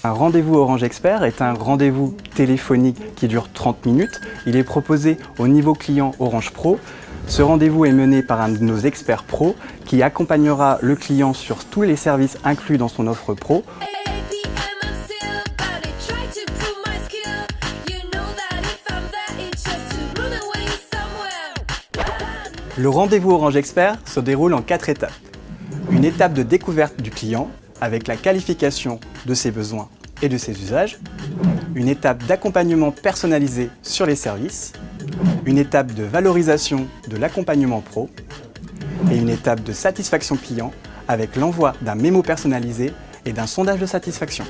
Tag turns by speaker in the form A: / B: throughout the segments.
A: Un rendez-vous Orange Expert est un rendez-vous téléphonique qui dure 30 minutes. Il est proposé au niveau client Orange Pro. Ce rendez-vous est mené par un de nos experts pro qui accompagnera le client sur tous les services inclus dans son offre pro. Le rendez-vous Orange Expert se déroule en 4 étapes. Une étape de découverte du client avec la qualification de ses besoins et de ses usages. Une étape d'accompagnement personnalisé sur les services. Une étape de valorisation de l'accompagnement pro. Et une étape de satisfaction client avec l'envoi d'un mémo personnalisé et d'un sondage de satisfaction.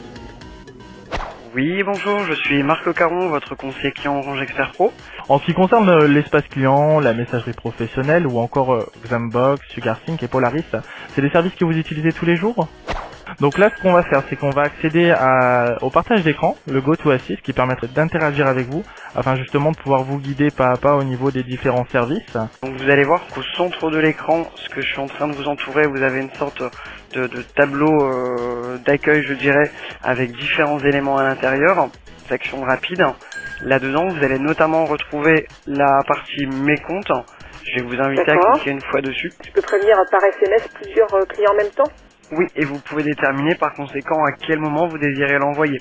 B: Oui, bonjour, je suis Marc Caron, votre conseiller client Orange Expert Pro.
C: En ce qui concerne l'espace client, la messagerie professionnelle ou encore Xambox, SugarSync et Polaris, c'est des services que vous utilisez tous les jours? Donc là, ce qu'on va faire, c'est qu'on va accéder au partage d'écran, le GoToAssist, qui permettrait d'interagir avec vous, afin justement de pouvoir vous guider pas à pas au niveau des différents services.
B: Donc vous allez voir qu'au centre de l'écran, ce que je suis en train de vous entourer, vous avez une sorte de tableau d'accueil, je dirais, avec différents éléments à l'intérieur, section rapide. Là-dedans, vous allez notamment retrouver la partie Mes comptes. Je vais vous inviter à cliquer une fois dessus.
D: Je peux prévenir par SMS plusieurs clients en même temps?
B: Oui, et vous pouvez déterminer par conséquent à quel moment vous désirez l'envoyer.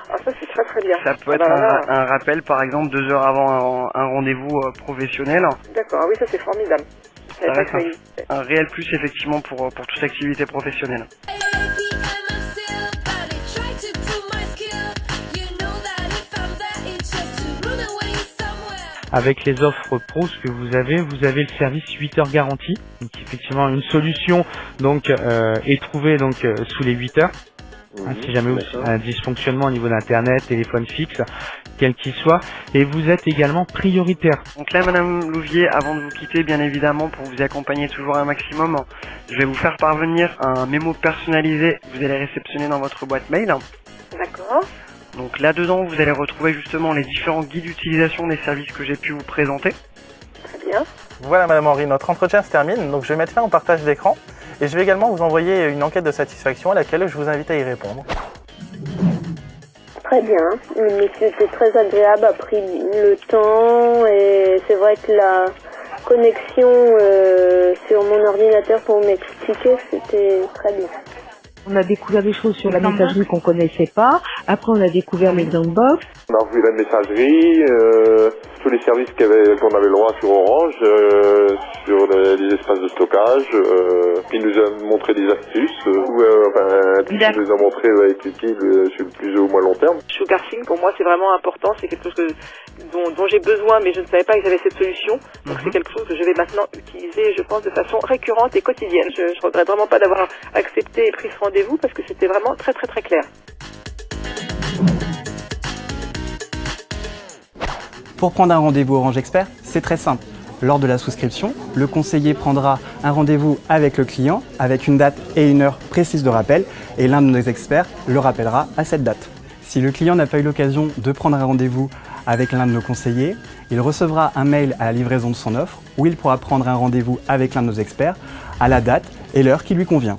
D: Ah, ça c'est très bien.
B: Ça peut être un rappel, par exemple, 2 heures avant un rendez-vous professionnel.
D: D'accord, oui, ça c'est formidable.
B: Ça reste un réel plus effectivement pour toute activité professionnelle.
E: Avec les offres pro, ce que vous avez le service 8 heures garantie. Donc effectivement une solution donc est trouvée donc sous les 8 heures. Si jamais vous avez un dysfonctionnement au niveau d'internet, téléphone fixe, quel qu'il soit, et vous êtes également prioritaire.
B: Donc là, Madame Louvier, avant de vous quitter, bien évidemment, pour vous accompagner toujours un maximum, je vais vous faire parvenir un mémo personnalisé que vous allez réceptionner dans votre boîte mail.
D: D'accord.
B: Donc là-dedans, vous allez retrouver justement les différents guides d'utilisation des services que j'ai pu vous présenter.
D: Très bien.
C: Voilà Madame Henry, notre entretien se termine, donc je vais mettre fin au partage d'écran. Et je vais également vous envoyer une enquête de satisfaction à laquelle je vous invite à y répondre.
F: Très bien, le monsieur était très agréable, a pris le temps et c'est vrai que la connexion sur mon ordinateur pour m'expliquer, c'était très bien.
G: On a découvert des choses sur la messagerie qu'on connaissait pas. Après, on a découvert les Xambox.
H: On a revu la messagerie, tous les services qu'on avait le droit sur Orange, sur les espaces de stockage. Il nous a montré des astuces, il nous a montré avec l'utile sur le plus ou moins long terme.
D: SugarSync, pour moi, c'est vraiment important. C'est quelque chose dont j'ai besoin, mais je ne savais pas qu'ils avaient cette solution. Donc c'est quelque chose que je vais maintenant utiliser, je pense, de façon récurrente et quotidienne. Je regrette vraiment pas d'avoir accepté et pris ce rendez-vous parce que c'était vraiment très très très clair.
A: Pour prendre un rendez-vous Orange Expert, c'est très simple. Lors de la souscription, le conseiller prendra un rendez-vous avec le client avec une date et une heure précise de rappel et l'un de nos experts le rappellera à cette date. Si le client n'a pas eu l'occasion de prendre un rendez-vous avec l'un de nos conseillers, il recevra un mail à la livraison de son offre où il pourra prendre un rendez-vous avec l'un de nos experts à la date et l'heure qui lui convient.